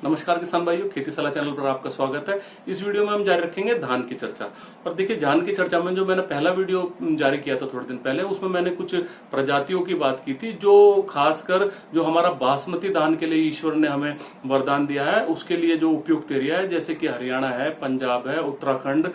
नमस्कार किसान भाइयों, खेती सलाह चैनल पर आपका स्वागत है। इस वीडियो में हम जारी रखेंगे धान की चर्चा। और देखिए, धान की चर्चा में जो मैंने पहला वीडियो जारी किया था थोड़े दिन पहले, उसमें मैंने कुछ प्रजातियों की बात की थी जो खासकर जो हमारा बासमती धान के लिए ईश्वर ने हमें वरदान दिया है, उसके लिए जो उपयुक्त एरिया है, जैसे कि हरियाणा है, पंजाब है, उत्तराखंड,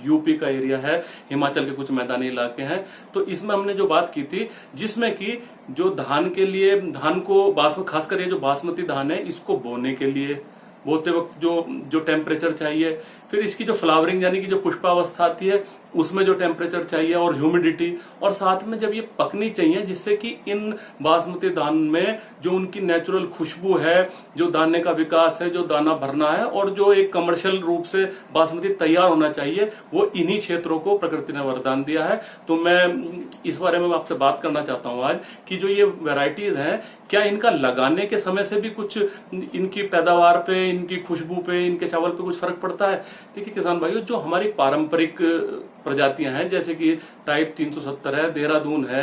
यूपी का एरिया है, हिमाचल के कुछ मैदानी इलाके हैं। तो इसमें हमने जो बात की थी, जिसमें कि जो धान के लिए, धान को खासकर ये जो बासमती धान है, इसको बोने के लिए, बोते वक्त जो टेम्परेचर चाहिए, फिर इसकी जो फ्लावरिंग यानी कि जो पुष्पावस्था आती है उसमें जो टेम्परेचर चाहिए, और ह्यूमिडिटी, और साथ में जब ये पकनी चाहिए, जिससे कि इन बासमती धान में जो उनकी नेचुरल खुशबू है, जो दाने का विकास है, जो दाना भरना है, और जो एक कमर्शियल रूप से बासमती तैयार होना चाहिए, वो इन्हीं क्षेत्रों को प्रकृति ने वरदान दिया है। तो मैं इस बारे में आपसे बात करना चाहता हूं आज कि जो ये वैरायटीज हैं, क्या इनका लगाने के समय से भी कुछ इनकी पैदावार पे, इनकी खुशबू पे, इनके चावल पे कुछ फर्क पड़ता है। देखिए किसान भाइयों, जो हमारी पारंपरिक प्रजातियां हैं, जैसे कि टाइप 370 है, देहरादून है,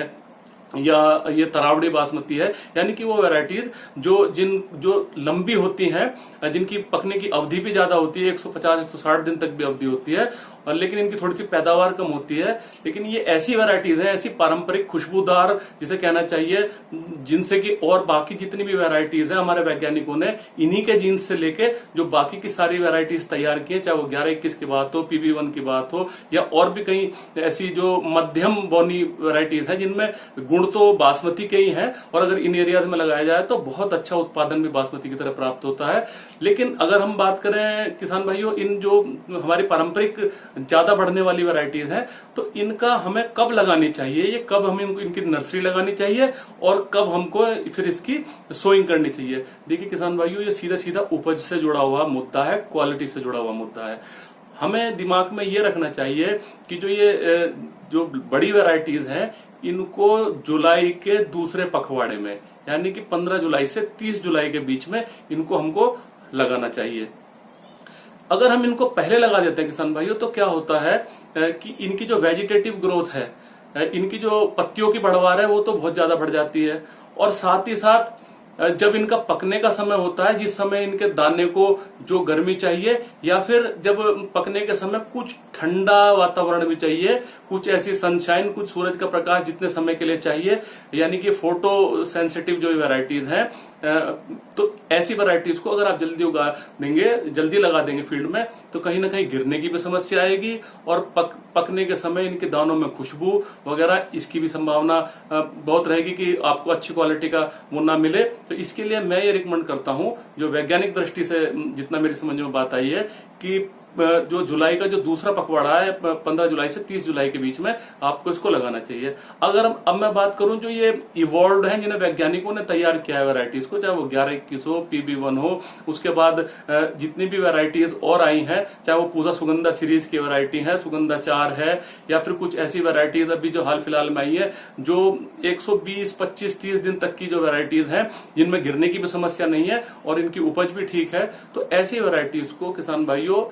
या ये तरावड़ी बासमती है, यानी कि वो वैरायटीज जो लंबी होती हैं, जिनकी पकने की अवधि भी ज्यादा होती है, 150-160 दिन तक भी अवधि होती है, और लेकिन इनकी थोड़ी सी पैदावार कम होती है। लेकिन ये ऐसी वैरायटीज है, ऐसी पारंपरिक खुशबूदार जिसे कहना चाहिए, जिनसे कि और बाकी जितनी भी वैरायटीज है, हमारे वैज्ञानिकों ने इन्हीं के जीन्स से लेके जो बाकी की सारी वैरायटीज तैयार की है, चाहे वो 11-21 की बात हो, PB1 की बात हो, या और भी कई ऐसी जो मध्यम बौनी वैरायटीज है, जिनमें गुण तो बासमती के ही हैं, और अगर इन एरियाज में लगाया जाए तो बहुत अच्छा उत्पादन भी बासमती की तरह प्राप्त होता है। लेकिन अगर हम बात करें किसान भाइयों, इन जो हमारी पारंपरिक ज्यादा बढ़ने वाली वैरायटीज हैं, तो इनका हमें कब लगानी चाहिए, ये कब हमें इनकी नर्सरी लगानी चाहिए, और कब हमको फिर इसकी सोइंग करनी चाहिए। देखिए किसान भाइयों, ये सीधा सीधा उपज से जुड़ा हुआ मुद्दा है, क्वालिटी से जुड़ा हुआ मुद्दा है। हमें दिमाग में ये रखना चाहिए कि जो बड़ी वैरायटीज हैं, इनको जुलाई के दूसरे पखवाड़े में, यानी कि 15 जुलाई से 30 जुलाई के बीच में इनको हमको लगाना चाहिए। अगर हम इनको पहले लगा देते हैं किसान भाइयों, तो क्या होता है कि इनकी जो वेजिटेटिव ग्रोथ है, इनकी जो पत्तियों की बढ़वार है, वो तो बहुत ज्यादा बढ़ जाती है। और साथ ही साथ जब इनका पकने का समय होता है, जिस समय इनके दाने को जो गर्मी चाहिए, या फिर जब पकने के समय कुछ ठंडा वातावरण भी चाहिए, कुछ ऐसी सनशाइन, कुछ सूरज का प्रकाश जितने समय के लिए चाहिए, यानी कि फोटो सेंसिटिव जो वैरायटीज हैं, तो ऐसी वैरायटीज को अगर आप जल्दी उगा देंगे, जल्दी लगा देंगे फील्ड में, तो कहीं ना कहीं गिरने की भी समस्या आएगी, और पकने के समय इनके दानों में खुशबू वगैरह इसकी भी संभावना बहुत रहेगी कि आपको अच्छी क्वालिटी का मुन्ना मिले। तो इसके लिए मैं ये रिकमेंड करता हूं, जो वैज्ञानिक दृष्टि से जितना मेरी समझ में बात आई है, कि जो जुलाई का जो दूसरा पखवाड़ा है, 15 जुलाई से 30 जुलाई के बीच में आपको इसको लगाना चाहिए। अगर अब मैं बात करूं, जो ये इवॉल्व है, जिन्हें वैज्ञानिकों ने तैयार किया है वैरायटीज को, चाहे वो 11-21 हो, PB1 हो, उसके बाद जितनी भी वैरायटीज और आई हैं, चाहे वो पूजा सुगंधा सीरीज की वैरायटी है, सुगंधा 4 है, या फिर कुछ ऐसी वैरायटीज अभी जो हाल फिलहाल में आई है, जो 120, 25, 30 दिन तक की जो वैरायटीज हैं, जिनमें गिरने की भी समस्या नहीं है और इनकी उपज भी ठीक है, तो ऐसी वैरायटीज को किसान भाइयों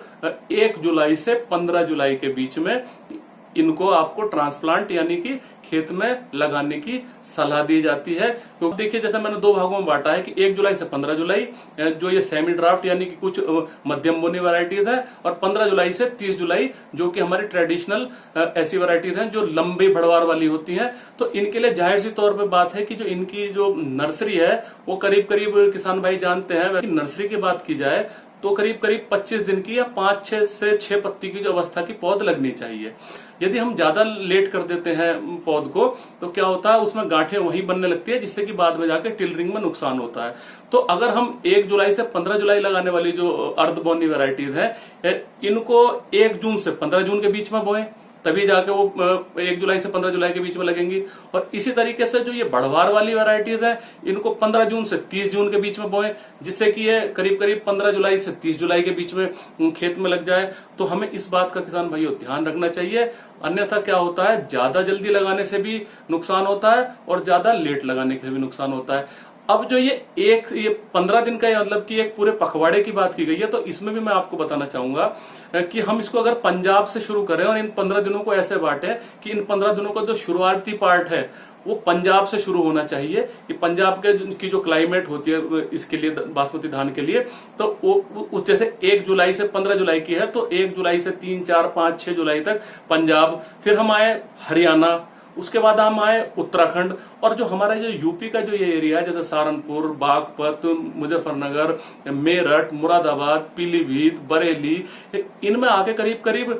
1 जुलाई से 15 जुलाई के बीच में इनको आपको ट्रांसप्लांट यानी कि खेत में लगाने की सलाह दी जाती है। तो देखिए, जैसे मैंने 2 भागों में बांटा है कि 1 जुलाई से 15 जुलाई जो ये सेमी ड्राफ्ट यानी कि कुछ मध्यम बोनी वैरायटीज है, और 15 जुलाई से 30 जुलाई जो कि हमारी ट्रेडिशनल ऐसी वैरायटीज हैं जो लंबी बढ़वार वाली होती हैं। तो इनके लिए जाहिर सी तौर पे बात है कि जो इनकी जो नर्सरी है, वो करीब करीब किसान भाई जानते हैं, नर्सरी की बात की जाए तो करीब करीब 25 दिन की या 5 से 6 पत्ती की जो अवस्था की पौध लगनी चाहिए। यदि हम ज्यादा लेट कर देते हैं पौध को, तो क्या होता है, उसमें गांठें वहीं बनने लगती है, जिससे कि बाद में जाके टिलरिंग में नुकसान होता है। तो अगर हम 1 जुलाई से 15 जुलाई लगाने वाली जो अर्धबोनी वैरायटीज है, इनको 1 जून से 15 जून के बीच में बोएं, तभी जाके वो 1 जुलाई से 15 जुलाई के बीच में लगेंगी। और इसी तरीके से जो ये बढ़वार वाली वैरायटीज है, इनको 15 जून से 30 जून के बीच में बोएं, जिससे कि ये करीब करीब 15 जुलाई से 30 जुलाई के बीच में खेत में लग जाए। तो हमें इस बात का किसान भाइयों ध्यान रखना चाहिए, अन्यथा क्या होता है, ज्यादा जल्दी लगाने से भी नुकसान होता है और ज्यादा लेट लगाने से भी नुकसान होता है। अब जो ये 15 दिन का, मतलब कि एक पूरे पखवाड़े की बात की गई है, तो इसमें भी मैं आपको बताना चाहूंगा कि हम इसको अगर पंजाब से शुरू करें और इन 15 दिनों को ऐसे बांटे कि इन 15 दिनों का जो शुरुआती पार्ट है वो पंजाब से शुरू होना चाहिए कि पंजाब की जो क्लाइमेट होती है इसके लिए, बासमती धान के लिए, तो वो जैसे 1 जुलाई से 15 जुलाई की है, तो 1 जुलाई से 3, 4, 5, 6 जुलाई तक पंजाब, फिर हम आए हरियाणा, उसके बाद हम आए उत्तराखंड, और जो हमारा जो यूपी का जो ये एरिया है जैसे सहारनपुर, बागपत, मुजफ्फरनगर, मेरठ, मुरादाबाद, पीलीभीत, बरेली, इनमें आके करीब करीब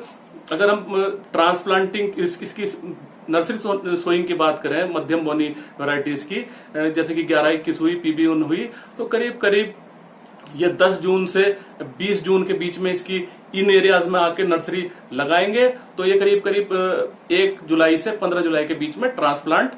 अगर हम ट्रांसप्लांटिंग इसकी नर्सरी सोइंग की बात करें, मध्यम बोनी वैरायटीज की, जैसे कि 11-21 हुई, PB1 हुई, तो करीब करीब ये 10 जून से 20 जून के बीच में इसकी इन एरियाज में आके नर्सरी लगाएंगे, तो ये करीब करीब 1 जुलाई से 15 जुलाई के बीच में ट्रांसप्लांट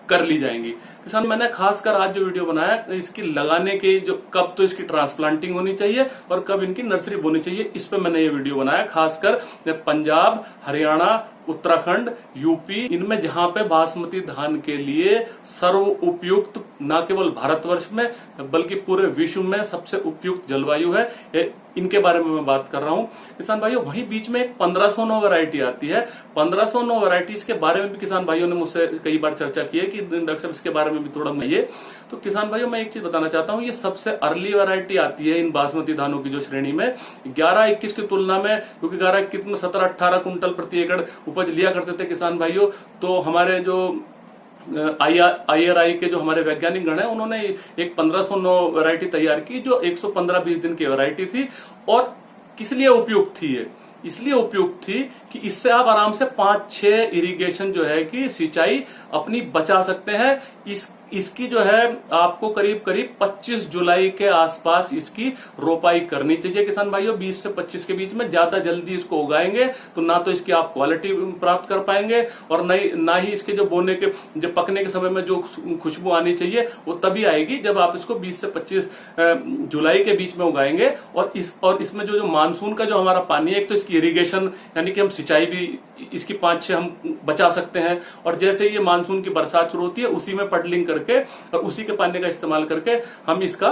कर ली जाएंगी। किसान, मैंने खासकर आज जो वीडियो बनाया इसकी लगाने के जो कब तो इसकी ट्रांसप्लांटिंग होनी चाहिए और कब इनकी नर्सरी बोनी चाहिए, इस पे मैंने ये वीडियो बनाया। खासकर पंजाब, हरियाणा, उत्तराखंड, यूपी, इनमें जहां पे बासमती धान के लिए सर्व उपयुक्त, न केवल भारतवर्ष में बल्कि पूरे विश्व में सबसे उपयुक्त जलवायु है, इनके बारे में मैं बात कर रहा हूं। किसान भाइयों, वहीं बीच में एक 1509 वैरायटी आती है। 1509 वैरायटीज के बारे में भी किसान भाइयों ने मुझसे कई बार चर्चा की है कि डॉक्टर साहब इसके बारे में भी थोड़ा ये, तो किसान भाइयों मैं एक चीज बताना चाहता हूं, ये सबसे अर्ली वैरायटी आती है इन बासमती धानों की जो श्रेणी में 11-21 की तुलना में, क्योंकि 11-21 में 17-18 कुंटल प्रति एकड़ उपज लिया करते थे किसान भाइयों, तो हमारे जो IRI के जो हमारे वैज्ञानिक गण हैं उन्होंने एक 1509 वैरायटी तैयार की जो 115-20 दिन की वैरायटी थी। और किस लिए उपयुक्त थी ये? इसलिए उपयुक्त थी कि इससे आप आराम से 5-6 इरिगेशन जो है कि सिंचाई अपनी बचा सकते हैं। इसकी जो है आपको करीब करीब 25 जुलाई के आसपास इसकी रोपाई करनी चाहिए किसान भाइयों। 20 से 25 के बीच में ज्यादा जल्दी इसको उगाएंगे तो ना तो इसकी आप क्वालिटी प्राप्त कर पाएंगे और ना ही इसके जो बोने के, जो पकने के समय में जो खुशबू आनी चाहिए वो तभी आएगी जब आप इसको 20 से 25 जुलाई के बीच में उगाएंगे। और इसमें जो मानसून का जो हमारा पानी है, एक तो इसकी इरिगेशन यानी कि हम सिंचाई भी इसकी 5-6 हम बचा सकते हैं, और जैसे ये मानसून की बरसात शुरू होती है उसी में पडलिंग करके और उसी के पानी का इस्तेमाल करके हम इसका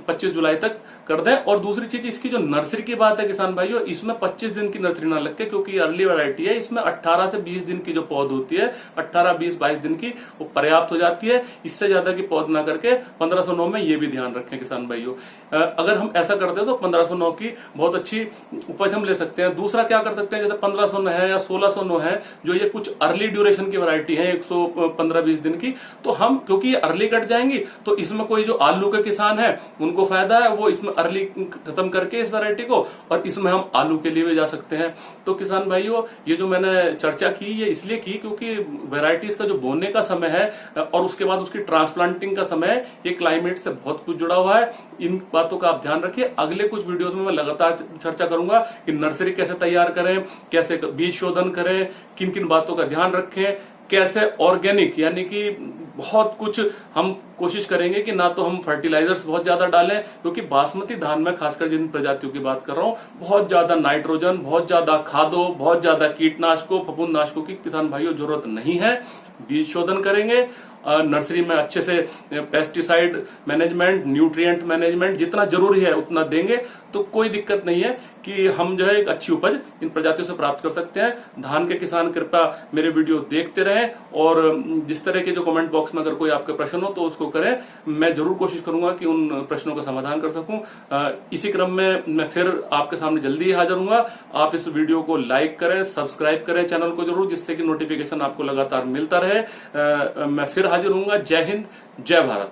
25 जुलाई तक कर दें। और दूसरी चीज, इसकी जो नर्सरी की बात है किसान भाइयों, इसमें 25 दिन की नर्सरी ना लग के, क्योंकि अर्ली वैरायटी है, इसमें 18 से 20 दिन की जो पौध होती है, 18, 20, 22 दिन की वो पर्याप्त हो जाती है। इससे ज्यादा की पौध ना करके 1509 में ये भी ध्यान रखें किसान भाइयों। अगर हम ऐसा करते हैं तो 1509 की बहुत अच्छी उपज हम ले सकते हैं। दूसरा क्या कर सकते हैं, जैसे 1509 है या 1609 है, जो ये कुछ अर्ली ड्यूरेशन की वैरायटी है 115-20 दिन की, तो हम क्योंकि ये अर्ली कट जाएंगी तो इसमें कोई जो आलू के किसान है उनको फायदा है, वो इसमें अर्ली खत्म करके इस वैरायटी को और इसमें हम आलू के लिए भी जा सकते हैं। तो किसान भाइयों, ये जो मैंने चर्चा की ये इसलिए की क्योंकि वैरायटीज का जो बोने का समय है और उसके बाद उसकी ट्रांसप्लांटिंग का समय है, ये क्लाइमेट से बहुत कुछ जुड़ा हुआ है। इन बातों का आप ध्यान रखिए। अगले कुछ वीडियोस में मैं लगातार चर्चा करूंगा कि नर्सरी कैसे तैयार करें, कैसे बीज शोधन करें, किन किन बातों का ध्यान रखें, कैसे ऑर्गेनिक यानी कि बहुत कुछ हम कोशिश करेंगे कि ना तो हम फर्टिलाइजर्स बहुत ज्यादा डालें, क्योंकि बासमती धान में खासकर जिन प्रजातियों की बात कर रहा हूं, बहुत ज्यादा नाइट्रोजन, बहुत ज्यादा खादों, बहुत ज्यादा कीटनाशकों, फफूंदनाशकों की किसान भाइयों जरूरत नहीं है। बीज शोधन करेंगे, नर्सरी में अच्छे से पेस्टिसाइड मैनेजमेंट, न्यूट्रिएंट मैनेजमेंट जितना जरूरी है उतना देंगे तो कोई दिक्कत नहीं है कि हम जो है एक अच्छी उपज इन प्रजातियों से प्राप्त कर सकते हैं। धान के किसान कृपया मेरे वीडियो देखते रहें और जिस तरह के जो कमेंट बॉक्स में अगर कोई आपके प्रश्न हो तो उसको करें, मैं जरूर कोशिश करूंगा कि उन प्रश्नों का समाधान कर सकूं। इसी क्रम में मैं फिर आपके सामने जल्दी ही हाजिर हूंगा। आप इस वीडियो को लाइक करें, सब्सक्राइब करें चैनल को जरूर, जिससे कि नोटिफिकेशन आपको लगातार मिलता रहे। मैं फिर हाजिर हूंगा। जय हिंद, जय भारत।